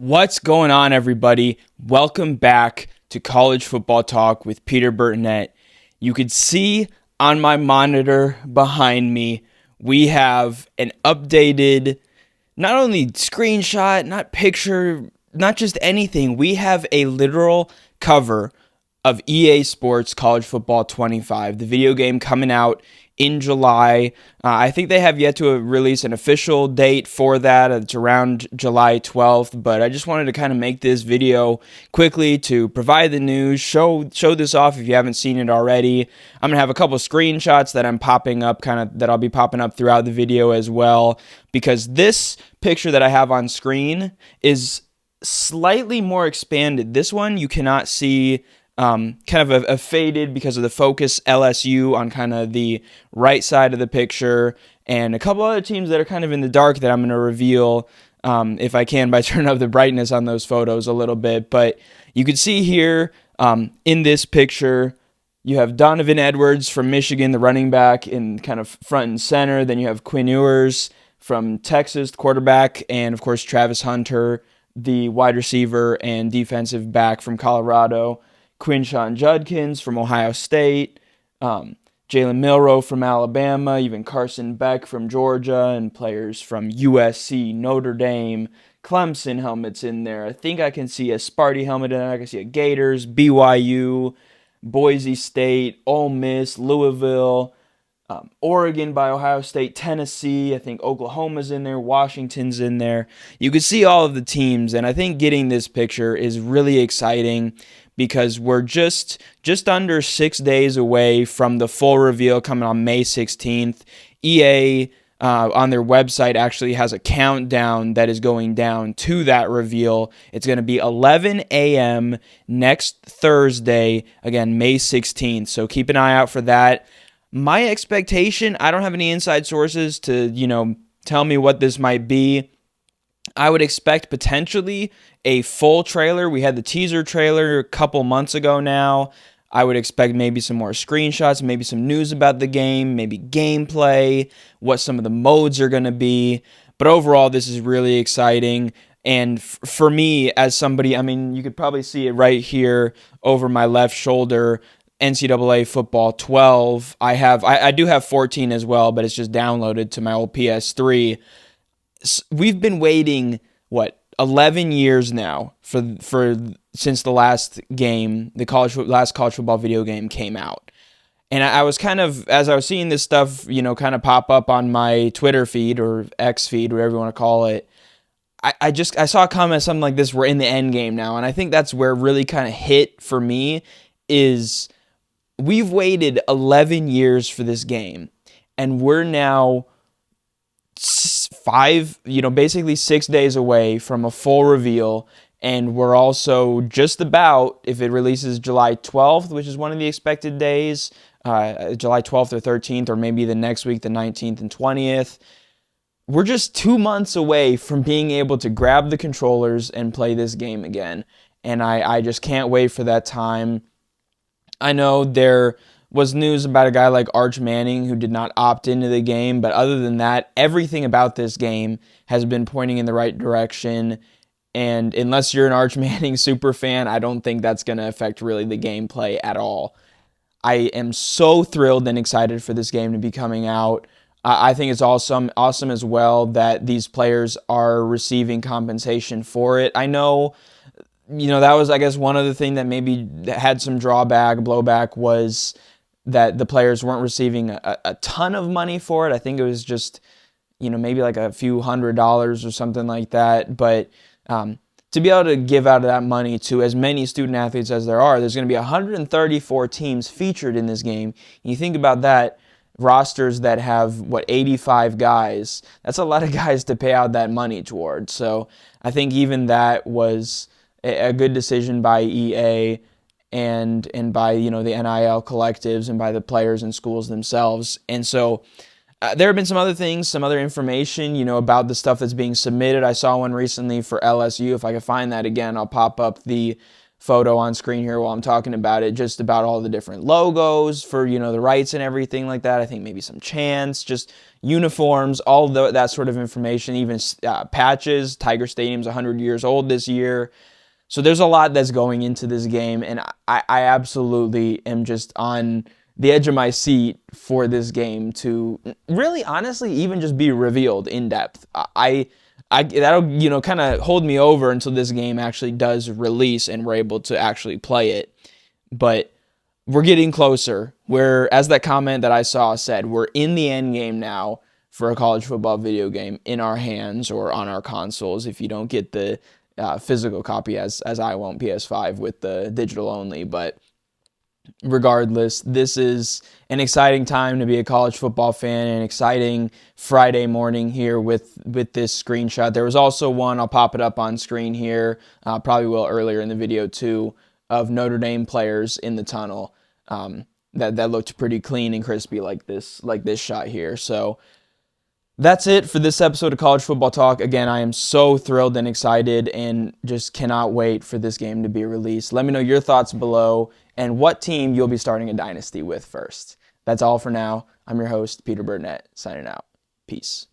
What's going on, everybody? Welcome back to College Football Talk with Peter Burtonette. You could see on my monitor behind me, we have an updated, not only screenshot, not picture, not just anything. We have a literal cover of EA Sports College Football 25, the video game coming out in July. I think they have yet to release an official date for that. It's around July 12th, but I just wanted to kind of make this video quickly to provide the news, show this off if you haven't seen it already. I'm going to have a couple screenshots that I'll be popping up throughout the video as well, because this picture that I have on screen is slightly more expanded. This one you cannot see kind of a faded because of the focus LSU on kind of the right side of the picture, and a couple other teams that are kind of in the dark that I'm going to reveal if I can by turning up the brightness on those photos a little bit. But you can see here in this picture, you have Donovan Edwards from Michigan, the running back, in kind of front and center. Then you have Quinn Ewers from Texas, the quarterback, and of course Travis Hunter, the wide receiver and defensive back from Colorado. Quinshawn Judkins from Ohio State, Jalen Milroe from Alabama, even Carson Beck from Georgia, and players from USC, Notre Dame, Clemson helmets in there. I think I can see a Sparty helmet in there. I can see a Gators, BYU, Boise State, Ole Miss, Louisville, Oregon by Ohio State, Tennessee. I think Oklahoma's in there, Washington's in there. You can see all of the teams, and I think getting this picture is really exciting because we're just under 6 days away from the full reveal coming on May 16th. EA on their website actually has a countdown that is going down to that reveal. It's going to be 11 a.m. next Thursday, again, May 16th. So keep an eye out for that. My expectation, I don't have any inside sources to, tell me what this might be. I would expect potentially a full trailer. We had the teaser trailer a couple months ago now. I would expect maybe some more screenshots, maybe some news about the game, maybe gameplay, what some of the modes are going to be. But overall, this is really exciting. And for me, as somebody, you could probably see it right here over my left shoulder, NCAA Football 12. I do have 14 as well, but it's just downloaded to my old PS3. We've been waiting 11 years now for since the last game, last college football video game came out. And I was kind of, as I was seeing this stuff, kind of pop up on my Twitter feed or X feed, whatever you want to call it, I saw a comment, something like this: we're in the end game now. And I think that's where it really kind of hit for me, is we've waited 11 years for this game, and we're now basically 6 days away from a full reveal. And we're also just about, if it releases July 12th, which is one of the expected days, July 12th or 13th, or maybe the next week, the 19th and 20th, we're just 2 months away from being able to grab the controllers and play this game again. And I just can't wait for that time. I know there was news about a guy like Arch Manning who did not opt into the game, but other than that, everything about this game has been pointing in the right direction. And unless you're an Arch Manning super fan, I don't think that's going to affect really the gameplay at all. I am so thrilled and excited for this game to be coming out. I think it's awesome as well that these players are receiving compensation for it. I know, that was, I guess, one other thing that maybe had some blowback was that the players weren't receiving a ton of money for it. I think it was just, maybe like a few $100s or something like that. But to be able to give out of that money to as many student athletes as there's going to be 134 teams featured in this game. And you think about that, rosters that have 85 guys, that's a lot of guys to pay out that money towards. So I think even that was a good decision by EA and by the NIL collectives and by the players and schools themselves. And so there have been some other things, some other information, about the stuff that's being submitted. I saw one recently for LSU. If I can find that again, I'll pop up the photo on screen here while I'm talking about it, just about all the different logos for, the rights and everything like that. I think maybe some chants, just uniforms, all that sort of information, even patches. Tiger Stadium's 100 years old this year. So there's a lot that's going into this game, and I absolutely am just on the edge of my seat for this game to really, honestly, even just be revealed in depth. That'll kind of hold me over until this game actually does release and we're able to actually play it. But we're getting closer. As that comment that I saw said, we're in the end game now for a college football video game in our hands or on our consoles. If you don't get the physical copy, as I won't, PS5 with the digital only, but regardless, this is an exciting time to be a college football fan, an exciting Friday morning here with this screenshot. There was also one, I'll pop it up on screen here, probably will earlier in the video too, of Notre Dame players in the tunnel that looked pretty clean and crispy like this shot here. So that's it for this episode of College Football Talk. Again, I am so thrilled and excited and just cannot wait for this game to be released. Let me know your thoughts below and what team you'll be starting a dynasty with first. That's all for now. I'm your host, Peter Burnett, signing out. Peace.